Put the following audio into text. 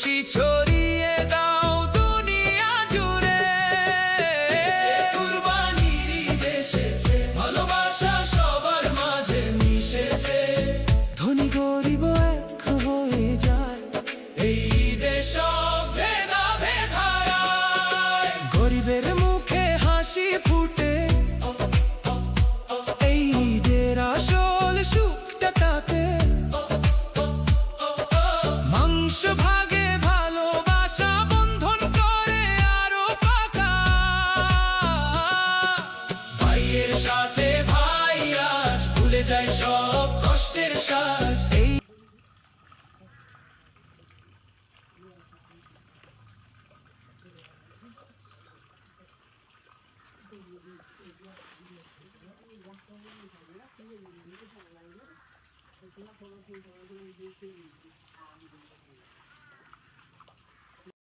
খুশি ছড়িয়ে দাও দুনিয়া জুড়ে। কুরবানির ঈদ এসেছে, ভালোবাসা সবার মাঝে মিশেছে। ধনী গরিব এক হয়ে যায় এই ঈদে, সব ভেদাভেদ হারায়। গরিবের মুখে হাসি ফুটে, এই ঈদের আসল সুখটা তাতে। মাংস ভাগে ভালোবাসা বন্ধন করে আরো পাকা। ভাইয়ের সাথে ভাই আজ ভুলে যায় সব কষ্টের সাজ। এই